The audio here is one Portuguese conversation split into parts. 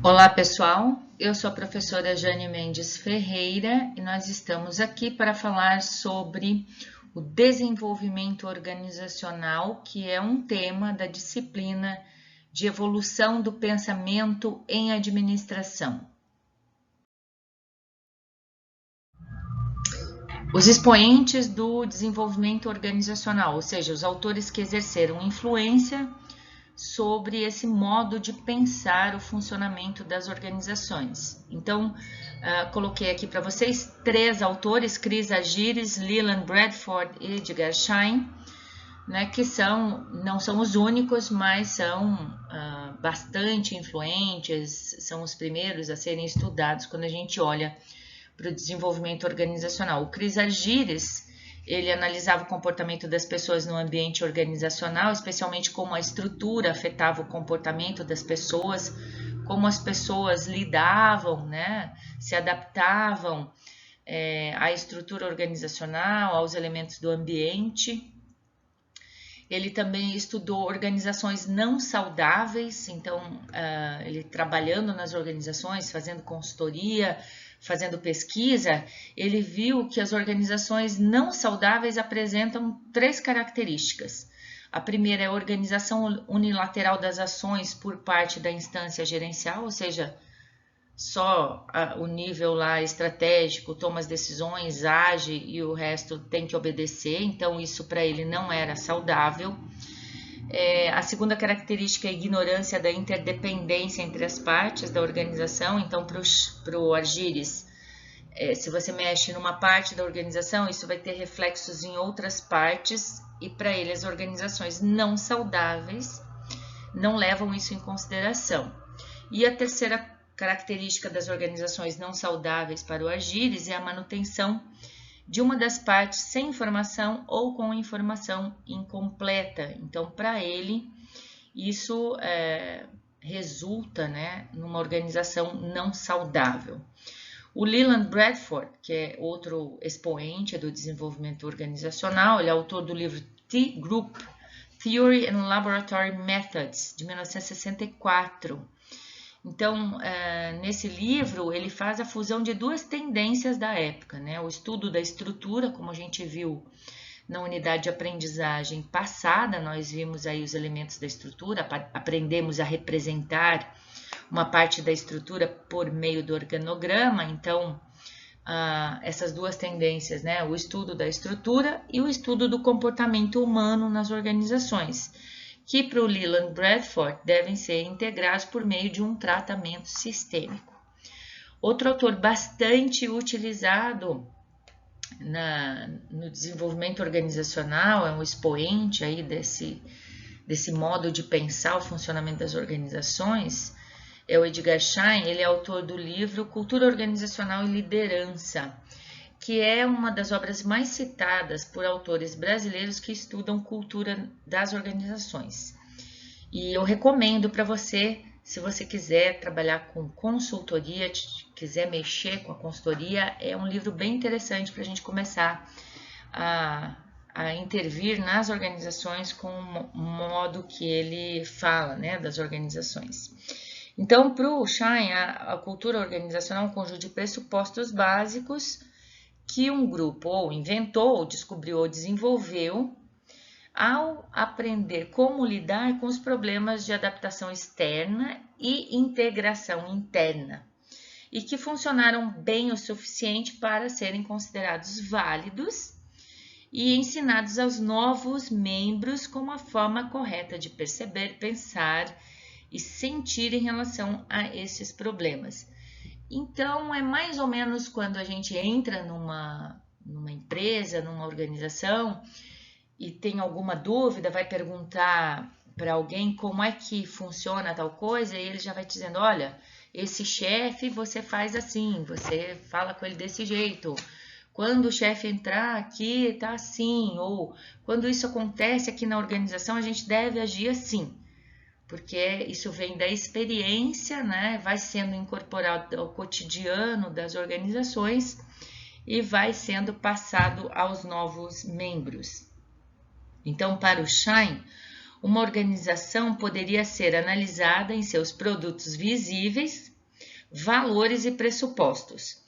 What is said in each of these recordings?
Olá pessoal, eu sou a professora Jane Mendes Ferreira e nós estamos aqui para falar sobre o desenvolvimento organizacional, que é um tema da disciplina de evolução do pensamento em administração. Os expoentes do desenvolvimento organizacional, ou seja, os autores que exerceram influência sobre esse modo de pensar o funcionamento das organizações. Então, coloquei aqui para vocês 3 autores, Chris Argyris, Leland Bradford e Edgar Schein, né, que não são os únicos, mas são bastante influentes, são os primeiros a serem estudados quando a gente olha para o desenvolvimento organizacional. O Chris Argyris, ele analisava o comportamento das pessoas no ambiente organizacional, especialmente como a estrutura afetava o comportamento das pessoas, como as pessoas lidavam, né, se adaptavam à estrutura organizacional, aos elementos do ambiente. Ele também estudou organizações não saudáveis, então ele trabalhando nas organizações, fazendo consultoria, fazendo pesquisa, ele viu que as organizações não saudáveis apresentam 3 características. A primeira é a organização unilateral das ações por parte da instância gerencial, ou seja, só o nível lá estratégico toma as decisões, age e o resto tem que obedecer, então isso para ele não era saudável. A segunda característica é a ignorância da interdependência entre as partes da organização. Então, para o Argyris, se você mexe numa parte da organização, isso vai ter reflexos em outras partes, e para ele as organizações não saudáveis não levam isso em consideração. E a terceira característica das organizações não saudáveis para o Argyris é a manutenção de uma das partes sem informação ou com informação incompleta. Então, para ele, isso resulta, né, numa organização não saudável. O Leland Bradford, que é outro expoente do desenvolvimento organizacional, ele é autor do livro T-Group, Theory and Laboratory Methods, de 1964. Então, nesse livro, ele faz a fusão de 2 tendências da época, né? O estudo da estrutura, como a gente viu na unidade de aprendizagem passada, nós vimos aí os elementos da estrutura, aprendemos a representar uma parte da estrutura por meio do organograma. Então, essas 2 tendências, né? O estudo da estrutura e o estudo do comportamento humano nas organizações, que para o Leland Bradford devem ser integrados por meio de um tratamento sistêmico. Outro autor bastante utilizado no desenvolvimento organizacional, é um expoente aí desse modo de pensar o funcionamento das organizações, é o Edgar Schein. Ele é autor do livro Cultura Organizacional e Liderança, que é uma das obras mais citadas por autores brasileiros que estudam cultura das organizações. E eu recomendo para você, se você quiser trabalhar com consultoria, quiser mexer com a consultoria, é um livro bem interessante para a gente começar a intervir nas organizações com o modo que ele fala, né, das organizações. Então, para o Schein, a cultura organizacional é um conjunto de pressupostos básicos que um grupo ou inventou, ou descobriu, ou desenvolveu ao aprender como lidar com os problemas de adaptação externa e integração interna, e que funcionaram bem o suficiente para serem considerados válidos e ensinados aos novos membros como a forma correta de perceber, pensar e sentir em relação a esses problemas. Então, é mais ou menos quando a gente entra numa empresa, numa organização e tem alguma dúvida, vai perguntar para alguém como é que funciona tal coisa, e ele já vai dizendo, olha, esse chefe você faz assim, você fala com ele desse jeito. Quando o chefe entrar aqui, tá assim. Ou quando isso acontece aqui na organização, a gente deve agir assim. Porque isso vem da experiência, né? Vai sendo incorporado ao cotidiano das organizações e vai sendo passado aos novos membros. Então, para o Schein, uma organização poderia ser analisada em seus produtos visíveis, Valores e pressupostos.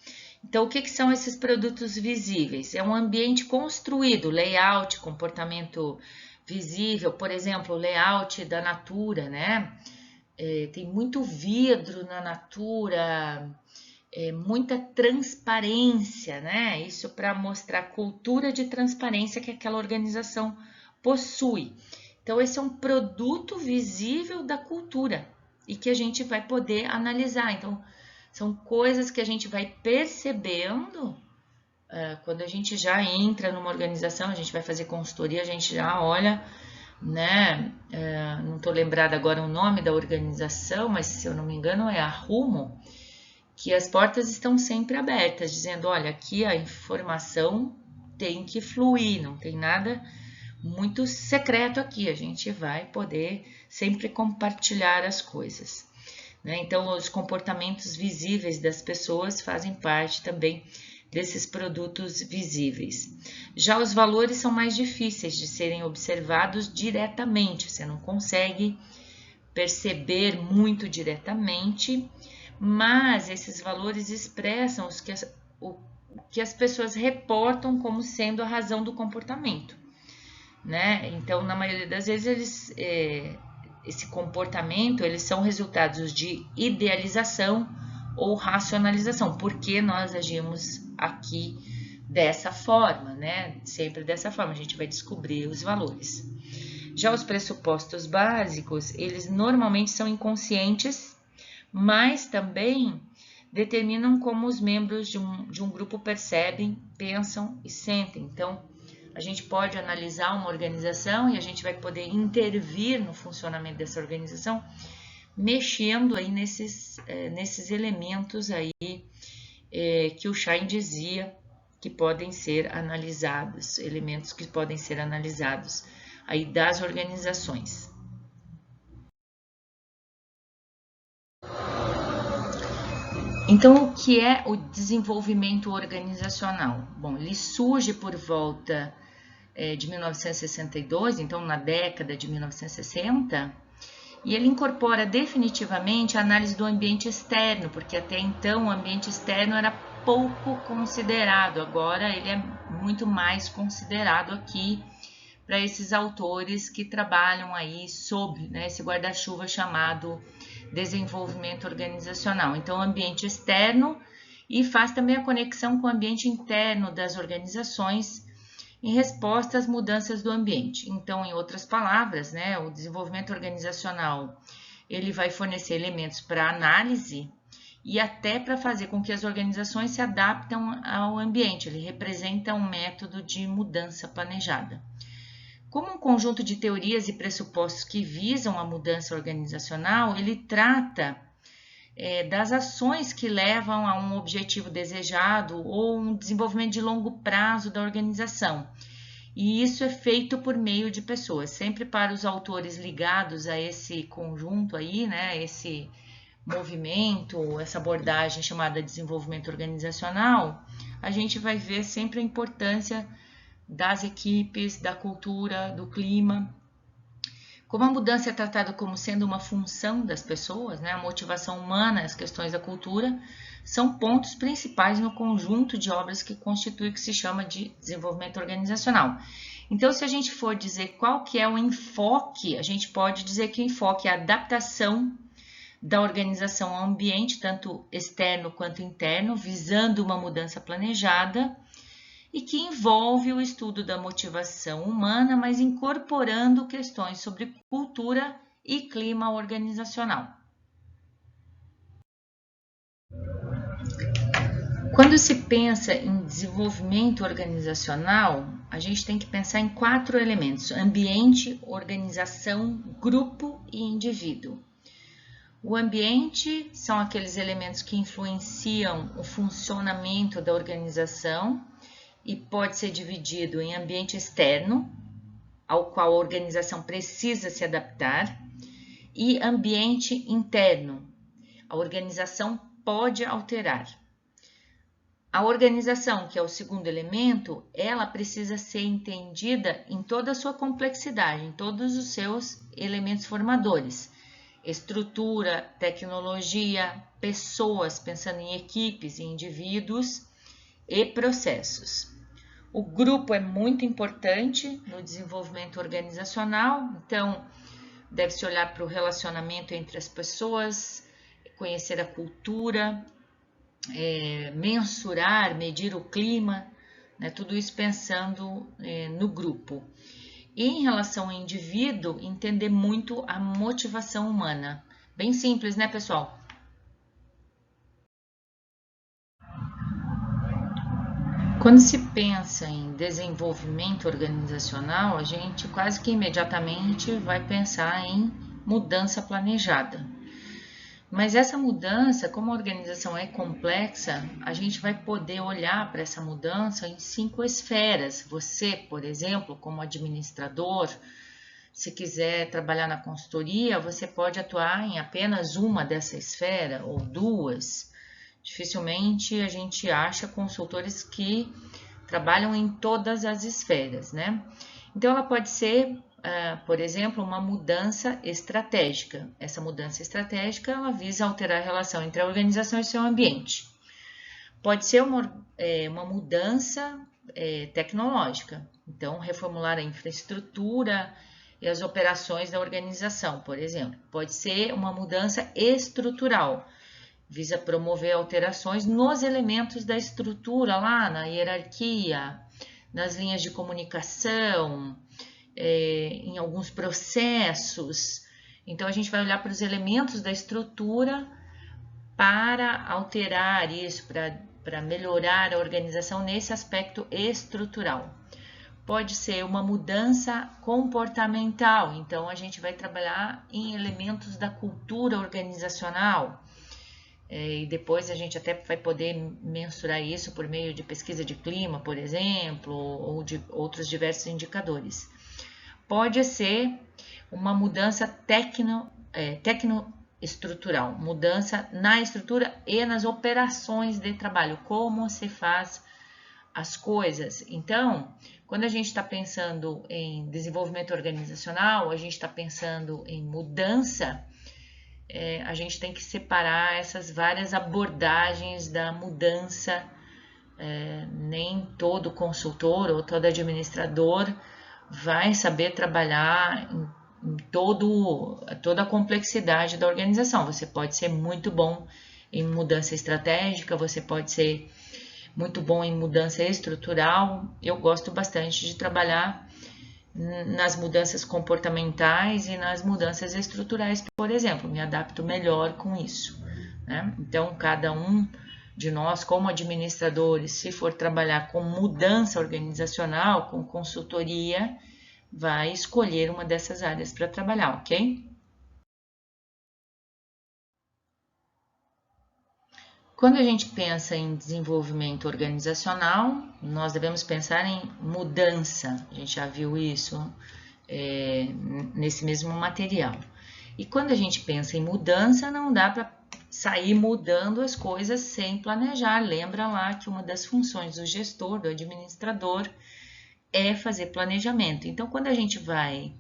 Então, o que são esses produtos visíveis? É um ambiente construído, layout, comportamento visível, por exemplo, o layout da Natura, né? Tem muito vidro na Natura, muita transparência, né? Isso para mostrar a cultura de transparência que aquela organização possui. Então, esse é um produto visível da cultura e que a gente vai poder analisar. Então, são coisas que a gente vai percebendo quando a gente já entra numa organização, a gente vai fazer consultoria, a gente já olha, né? Não estou lembrada agora o nome da organização, mas se eu não me engano é a Rumo, que as portas estão sempre abertas, dizendo, olha, aqui a informação tem que fluir, não tem nada muito secreto aqui, a gente vai poder sempre compartilhar as coisas, né? Então, os comportamentos visíveis das pessoas fazem parte também desses produtos visíveis. Já os valores são mais difíceis de serem observados diretamente, você não consegue perceber muito diretamente, mas esses valores expressam o que as pessoas reportam como sendo a razão do comportamento, né? Então, na maioria das vezes, esse comportamento, eles são resultados de idealização ou racionalização, porque nós agimos aqui dessa forma, né? Sempre dessa forma, a gente vai descobrir os valores. Já os pressupostos básicos, eles normalmente são inconscientes, mas também determinam como os membros de um grupo percebem, pensam e sentem. Então, a gente pode analisar uma organização e a gente vai poder intervir no funcionamento dessa organização, mexendo aí nesses elementos aí que o Schein dizia que podem ser analisados, elementos que podem ser analisados aí das organizações. Então, o que é o desenvolvimento organizacional? Bom, ele surge por volta de 1962, então na década de 1960, e ele incorpora definitivamente a análise do ambiente externo, porque até então o ambiente externo era pouco considerado, agora ele é muito mais considerado aqui para esses autores que trabalham aí sob, né, esse guarda-chuva chamado desenvolvimento organizacional. Então, o ambiente externo, e faz também a conexão com o ambiente interno das organizações em resposta às mudanças do ambiente. Então, em outras palavras, né, o desenvolvimento organizacional ele vai fornecer elementos para análise e até para fazer com que as organizações se adaptem ao ambiente. Ele representa um método de mudança planejada. Como um conjunto de teorias e pressupostos que visam a mudança organizacional, ele trata das ações que levam a um objetivo desejado ou um desenvolvimento de longo prazo da organização. E isso é feito por meio de pessoas. Sempre para os autores ligados a esse conjunto aí, né, esse movimento, essa abordagem chamada desenvolvimento organizacional, a gente vai ver sempre a importância das equipes, da cultura, do clima. Como a mudança é tratada como sendo uma função das pessoas, né, a motivação humana, as questões da cultura, são pontos principais no conjunto de obras que constitui o que se chama de desenvolvimento organizacional. Então, se a gente for dizer qual que é o enfoque, a gente pode dizer que o enfoque é a adaptação da organização ao ambiente, tanto externo quanto interno, visando uma mudança planejada, e que envolve o estudo da motivação humana, mas incorporando questões sobre cultura e clima organizacional. Quando se pensa em desenvolvimento organizacional, a gente tem que pensar em 4 elementos: ambiente, organização, grupo e indivíduo. O ambiente são aqueles elementos que influenciam o funcionamento da organização, e pode ser dividido em ambiente externo, ao qual a organização precisa se adaptar, e ambiente interno, a organização pode alterar. A organização, que é o segundo elemento, ela precisa ser entendida em toda a sua complexidade, em todos os seus elementos formadores. estrutura, tecnologia, pessoas, pensando em equipes, em indivíduos e processos. O grupo é muito importante no desenvolvimento organizacional, então deve-se olhar para o relacionamento entre as pessoas, conhecer a cultura, mensurar, medir o clima, né, tudo isso pensando no grupo. E em relação ao indivíduo, entender muito a motivação humana. Bem simples, né, pessoal? Quando se pensa em desenvolvimento organizacional, a gente quase que imediatamente vai pensar em mudança planejada. Mas essa mudança, como a organização é complexa, a gente vai poder olhar para essa mudança em 5 esferas. Você, por exemplo, como administrador, se quiser trabalhar na consultoria, você pode atuar em apenas uma dessa esfera ou duas. Dificilmente a gente acha consultores que trabalham em todas as esferas, né? Então, ela pode ser, por exemplo, uma mudança estratégica. Essa mudança estratégica, ela visa alterar a relação entre a organização e seu ambiente. Pode ser uma mudança tecnológica. Então, reformular a infraestrutura e as operações da organização, por exemplo. Pode ser uma mudança estrutural. Visa promover alterações nos elementos da estrutura, lá na hierarquia, nas linhas de comunicação, em alguns processos. Então, a gente vai olhar para os elementos da estrutura para alterar isso, para melhorar a organização nesse aspecto estrutural. Pode ser uma mudança comportamental, então a gente vai trabalhar em elementos da cultura organizacional. E depois a gente até vai poder mensurar isso por meio de pesquisa de clima, por exemplo, ou de outros diversos indicadores. Pode ser uma mudança tecnoestrutural, mudança na estrutura e nas operações de trabalho, como se faz as coisas. Então, quando a gente está pensando em desenvolvimento organizacional, a gente está pensando em mudança, a gente tem que separar essas várias abordagens da mudança. Nem todo consultor ou todo administrador vai saber trabalhar em toda a complexidade da organização. Você pode ser muito bom em mudança estratégica, você pode ser muito bom em mudança estrutural. Eu gosto bastante de trabalhar nas mudanças comportamentais e nas mudanças estruturais, por exemplo, me adapto melhor com isso, né? Então, cada um de nós, como administradores, se for trabalhar com mudança organizacional, com consultoria, vai escolher uma dessas áreas para trabalhar, ok? Quando a gente pensa em desenvolvimento organizacional, nós devemos pensar em mudança. A gente já viu isso nesse mesmo material. E quando a gente pensa em mudança, não dá para sair mudando as coisas sem planejar. Lembra lá que uma das funções do gestor, do administrador, é fazer planejamento. Então, quando a gente vai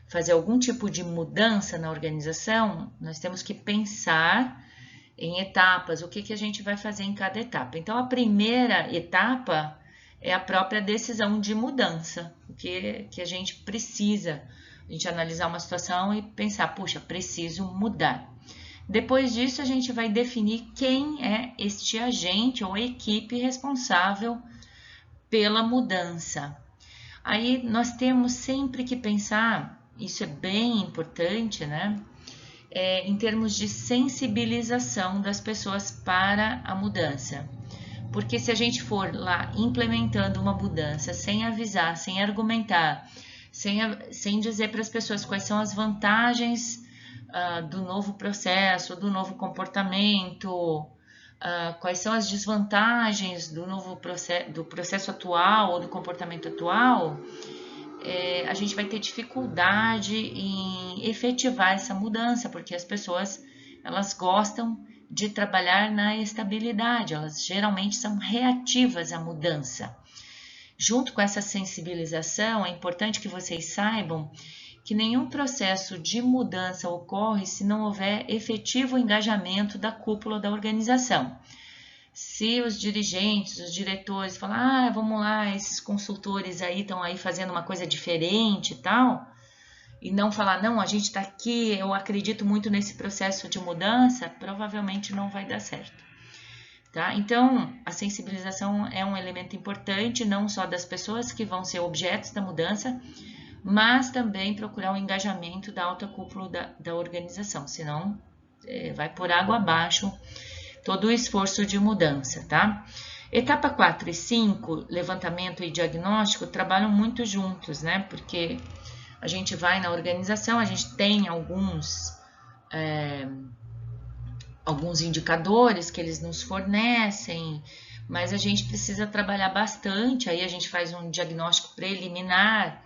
fazer algum tipo de mudança na organização, nós temos que pensar em etapas, o que a gente vai fazer em cada etapa. Então, a primeira etapa é a própria decisão de mudança, o que a gente precisa, a gente analisar uma situação e pensar, puxa, preciso mudar. Depois disso, a gente vai definir quem é este agente ou equipe responsável pela mudança. Aí nós temos sempre que pensar, isso é bem importante, né? Em termos de sensibilização das pessoas para a mudança. Porque se a gente for lá implementando uma mudança sem avisar, sem argumentar, sem dizer para as pessoas quais são as vantagens do novo processo, do novo comportamento, quais são as desvantagens do processo atual ou do comportamento atual, a gente vai ter dificuldade em efetivar essa mudança, porque as pessoas elas gostam de trabalhar na estabilidade, elas geralmente são reativas à mudança. Junto com essa sensibilização, é importante que vocês saibam que nenhum processo de mudança ocorre se não houver efetivo engajamento da cúpula da organização. Se os dirigentes, os diretores falam, vamos lá, esses consultores aí estão aí fazendo uma coisa diferente e tal, e não falar, não, a gente está aqui, eu acredito muito nesse processo de mudança, provavelmente não vai dar certo. Tá? Então, a sensibilização é um elemento importante, não só das pessoas que vão ser objetos da mudança, mas também procurar o engajamento da alta cúpula da organização, senão vai por água abaixo todo o esforço de mudança, tá? Etapa 4 e 5, levantamento e diagnóstico, trabalham muito juntos, né? Porque a gente vai na organização, a gente tem alguns indicadores que eles nos fornecem, mas a gente precisa trabalhar bastante, aí a gente faz um diagnóstico preliminar,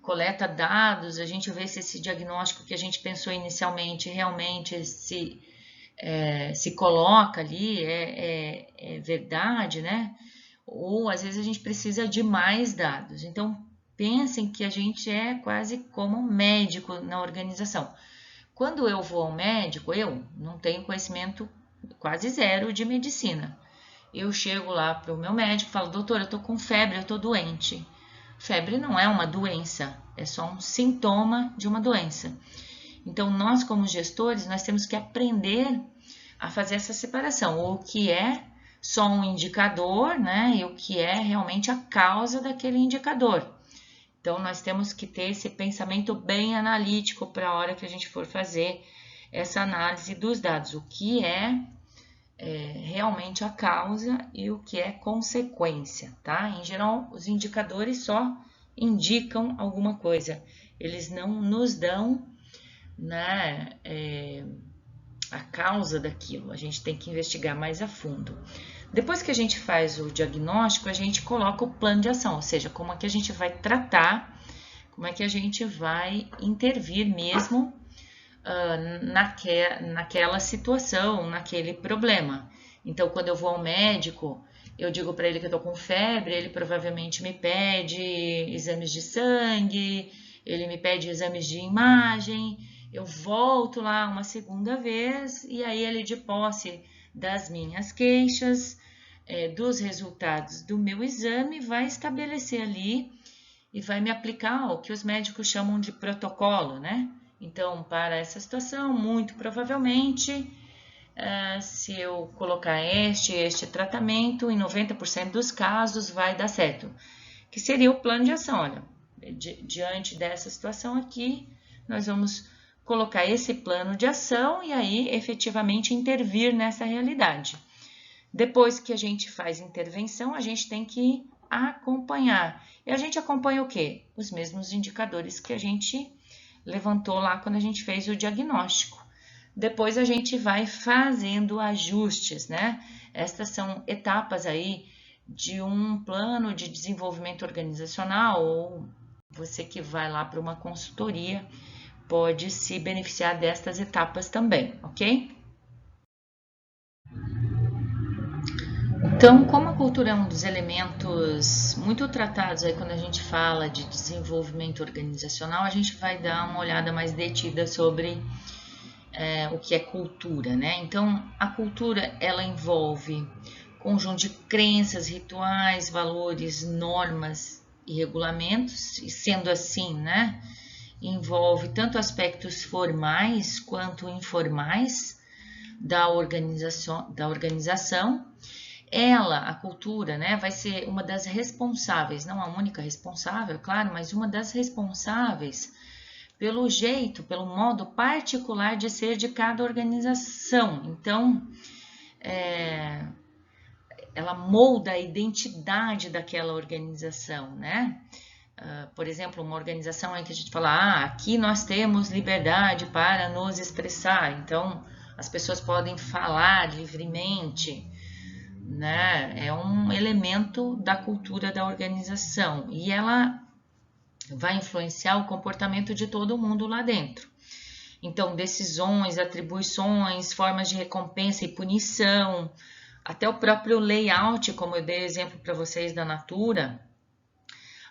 coleta dados, a gente vê se esse diagnóstico que a gente pensou inicialmente realmente se coloca ali, é verdade, né? Ou às vezes a gente precisa de mais dados. Então, pensem que a gente é quase como médico na organização. Quando eu vou ao médico, eu não tenho conhecimento quase zero de medicina. Eu chego lá para o meu médico e falo, doutor, eu estou com febre, eu estou doente. Febre não é uma doença, é só um sintoma de uma doença. Então, nós como gestores, nós temos que aprender a fazer essa separação, o que é só um indicador, né, e o que é realmente a causa daquele indicador. Então, nós temos que ter esse pensamento bem analítico para a hora que a gente for fazer essa análise dos dados, o que é realmente a causa e o que é consequência, tá? Em geral, os indicadores só indicam alguma coisa, eles não nos dão, né, a causa daquilo, a gente tem que investigar mais a fundo. Depois que a gente faz o diagnóstico, a gente coloca o plano de ação, ou seja, como é que a gente vai tratar, como é que a gente vai intervir mesmo naquela situação, naquele problema. Então, quando eu vou ao médico, eu digo para ele que eu estou com febre, ele provavelmente me pede exames de sangue, ele me pede exames de imagem, eu volto lá uma segunda vez e aí ele, de posse das minhas queixas, dos resultados do meu exame, vai estabelecer ali e vai me aplicar o que os médicos chamam de protocolo, né? Então, para essa situação, muito provavelmente, se eu colocar este tratamento, em 90% dos casos vai dar certo. Que seria o plano de ação, olha, diante dessa situação aqui, nós vamos colocar esse plano de ação e aí efetivamente intervir nessa realidade. Depois que a gente faz intervenção, a gente tem que acompanhar. E a gente acompanha o quê? Os mesmos indicadores que a gente levantou lá quando a gente fez o diagnóstico. Depois a gente vai fazendo ajustes, né? Estas são etapas aí de um plano de desenvolvimento organizacional, ou você que vai lá para uma consultoria pode se beneficiar destas etapas também, ok? Então, como a cultura é um dos elementos muito tratados aí quando a gente fala de desenvolvimento organizacional, a gente vai dar uma olhada mais detida sobre o que é cultura, né? Então, a cultura, ela envolve conjunto de crenças, rituais, valores, normas e regulamentos, e sendo assim, né? Envolve tanto aspectos formais quanto informais da organização. Ela, a cultura, né, vai ser uma das responsáveis, não a única responsável, claro, mas uma das responsáveis pelo jeito, pelo modo particular de ser de cada organização. Então, ela molda a identidade daquela organização, né? Por exemplo, uma organização em que a gente fala, aqui nós temos liberdade para nos expressar, então as pessoas podem falar livremente, né? É um elemento da cultura da organização e ela vai influenciar o comportamento de todo mundo lá dentro. Então, decisões, atribuições, formas de recompensa e punição, até o próprio layout, como eu dei exemplo para vocês da Natura,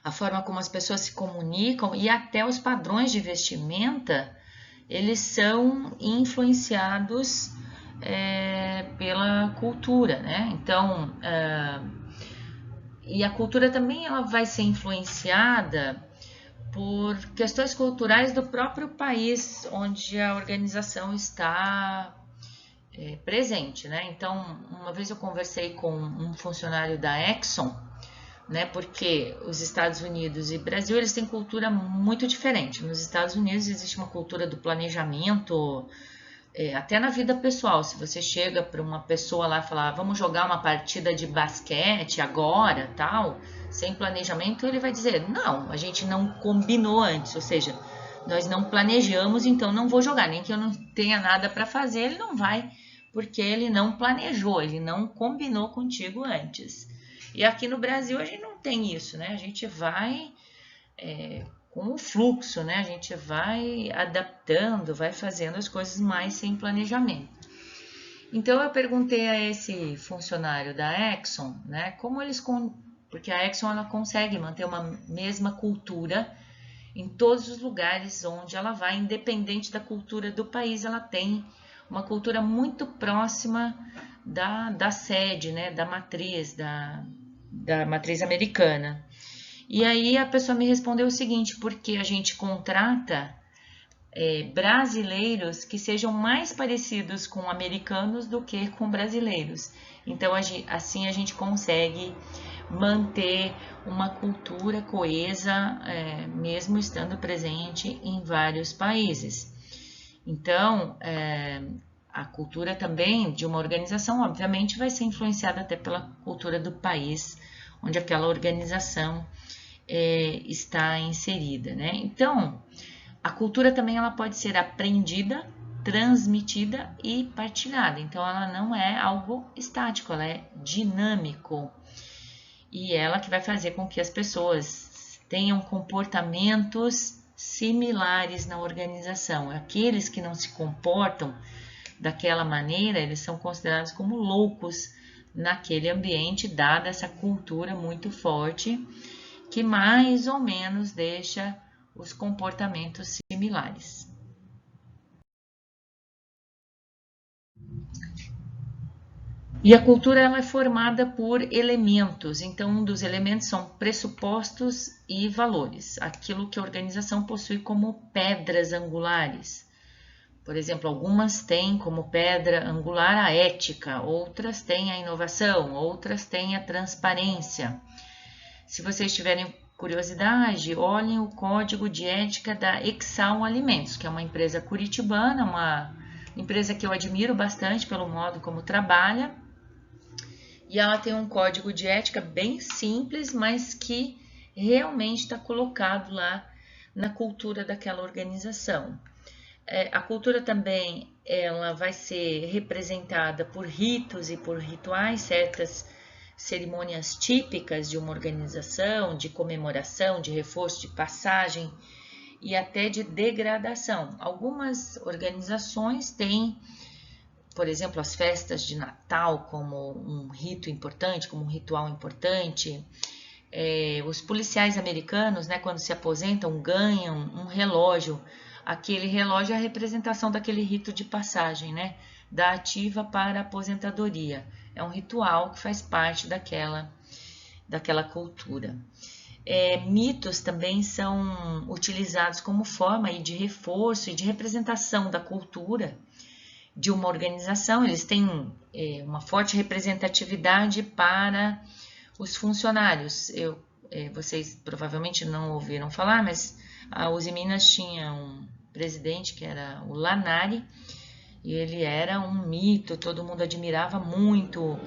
a forma como as pessoas se comunicam e até os padrões de vestimenta, eles são influenciados pela cultura, né? Então, e a cultura também ela vai ser influenciada por questões culturais do próprio país onde a organização está presente, né? Então, uma vez eu conversei com um funcionário da Exxon, né? Porque os Estados Unidos e Brasil eles têm cultura muito diferente. Nos Estados Unidos existe uma cultura do planejamento, até na vida pessoal. Se você chega para uma pessoa lá e falar, vamos jogar uma partida de basquete agora, tal, sem planejamento, ele vai dizer, não, a gente não combinou antes, ou seja, nós não planejamos, então não vou jogar, nem que eu não tenha nada para fazer, ele não vai, porque ele não planejou, ele não combinou contigo antes. E aqui no Brasil a gente não tem isso, né? A gente vai com o fluxo, né? A gente vai adaptando, vai fazendo as coisas mais sem planejamento. Então eu perguntei a esse funcionário da Exxon, né? Como eles porque a Exxon ela consegue manter uma mesma cultura em todos os lugares onde ela vai, independente da cultura do país, ela tem uma cultura muito próxima da sede, né? Da matriz americana. E aí a pessoa me respondeu o seguinte, porque a gente contrata brasileiros que sejam mais parecidos com americanos do que com brasileiros. Então, assim a gente consegue manter uma cultura coesa, mesmo estando presente em vários países. Então, a cultura também de uma organização, obviamente, vai ser influenciada até pela cultura do país onde aquela organização está inserida, né? Então, a cultura também ela pode ser aprendida, transmitida e partilhada. Então, ela não é algo estático, ela é dinâmico. E ela que vai fazer com que as pessoas tenham comportamentos similares na organização. Aqueles que não se comportam daquela maneira, eles são considerados como loucos naquele ambiente, dada essa cultura muito forte, que mais ou menos deixa os comportamentos similares. E a cultura ela é formada por elementos, então um dos elementos são pressupostos e valores, aquilo que a organização possui como pedras angulares. Por exemplo, algumas têm como pedra angular a ética, outras têm a inovação, outras têm a transparência. Se vocês tiverem curiosidade, olhem o código de ética da Exal Alimentos, que é uma empresa curitibana, uma empresa que eu admiro bastante pelo modo como trabalha. E ela tem um código de ética bem simples, mas que realmente está colocado lá na cultura daquela organização. A cultura também ela vai ser representada por ritos e por rituais, certas cerimônias típicas de uma organização, de comemoração, de reforço, de passagem e até de degradação. Algumas organizações têm, por exemplo, as festas de Natal como um rito importante, como um ritual importante. Os policiais americanos, né, quando se aposentam, ganham um relógio. Aquele relógio é a representação daquele rito de passagem, né, da ativa para a aposentadoria. É um ritual que faz parte daquela cultura. Mitos também são utilizados como forma de reforço e de representação da cultura de uma organização. Eles têm uma forte representatividade para os funcionários. Vocês provavelmente não ouviram falar, mas a Uzi Minas tinha um presidente que era o Lanari, e ele era um mito, todo mundo admirava muito.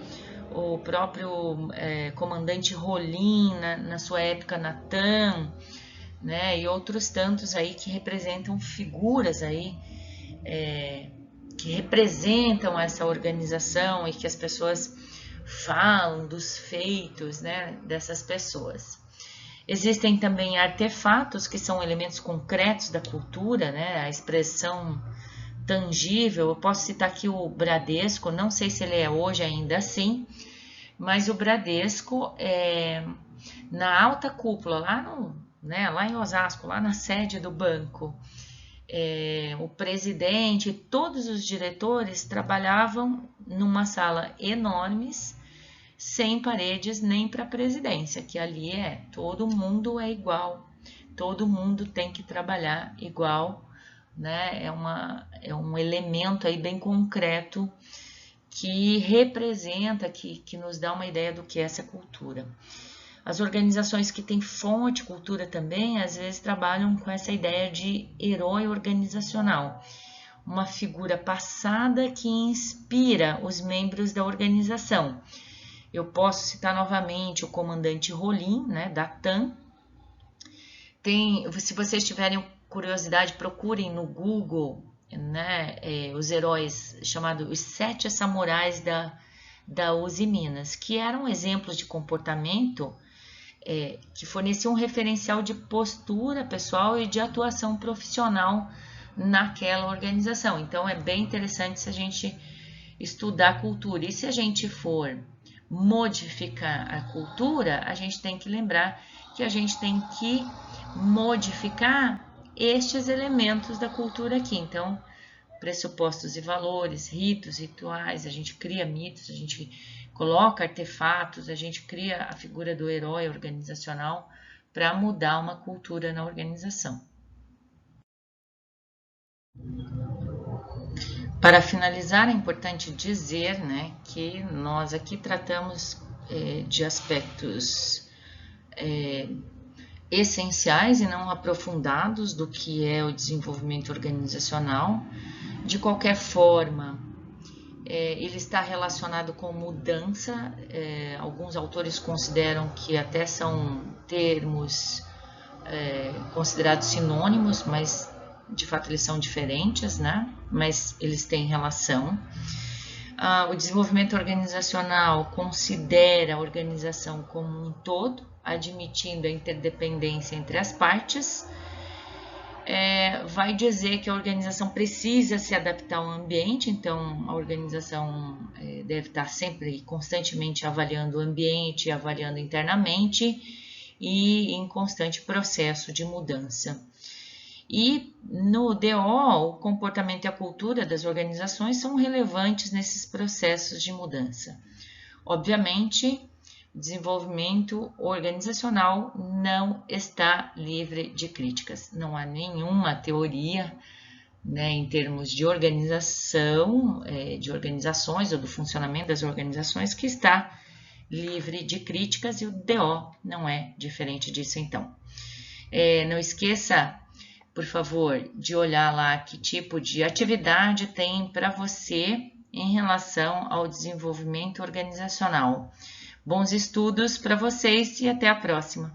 O próprio comandante Rolim, na sua época, Natan, né, e outros tantos aí que representam figuras aí, que representam essa organização e que as pessoas falam dos feitos, né, dessas pessoas. Existem também artefatos que são elementos concretos da cultura, né, a expressão tangível. Eu posso citar aqui o Bradesco, não sei se ele é hoje ainda assim, mas o Bradesco na alta cúpula, lá em Osasco, lá na sede do banco, o presidente, todos os diretores trabalhavam numa sala enormes, sem paredes nem para a presidência, que ali todo mundo é igual, todo mundo tem que trabalhar igual, né? É um elemento aí bem concreto que representa, que nos dá uma ideia do que é essa cultura. As organizações que têm fonte cultura também, às vezes trabalham com essa ideia de herói organizacional, uma figura passada que inspira os membros da organização. Eu posso citar novamente o comandante Rolim, né, da TAM. Se vocês tiverem curiosidade, procurem no Google, né, os heróis chamados os 7 samurais da Uzi Minas, que eram exemplos de comportamento que forneciam um referencial de postura pessoal e de atuação profissional naquela organização. Então, é bem interessante se a gente estudar a cultura. E se a gente for modificar a cultura, a gente tem que lembrar que a gente tem que modificar estes elementos da cultura aqui. Então, pressupostos e valores, ritos, rituais, a gente cria mitos, a gente coloca artefatos, a gente cria a figura do herói organizacional para mudar uma cultura na organização. Para finalizar, é importante dizer, né, que nós aqui tratamos de aspectos essenciais e não aprofundados do que é o desenvolvimento organizacional. De qualquer forma, ele está relacionado com mudança. Alguns autores consideram que até são termos considerados sinônimos, mas de fato eles são diferentes, né? Mas eles têm relação. O desenvolvimento organizacional considera a organização como um todo, admitindo a interdependência entre as partes. Vai dizer que a organização precisa se adaptar ao ambiente, então a organização deve estar sempre e constantemente avaliando o ambiente, avaliando internamente e em constante processo de mudança. E no DO, o comportamento e a cultura das organizações são relevantes nesses processos de mudança. Obviamente, o desenvolvimento organizacional não está livre de críticas. Não há nenhuma teoria, né, em termos de organização, de organizações ou do funcionamento das organizações que está livre de críticas, e o DO não é diferente disso, então. Não esqueça, por favor, de olhar lá que tipo de atividade tem para você em relação ao desenvolvimento organizacional. Bons estudos para vocês e até a próxima!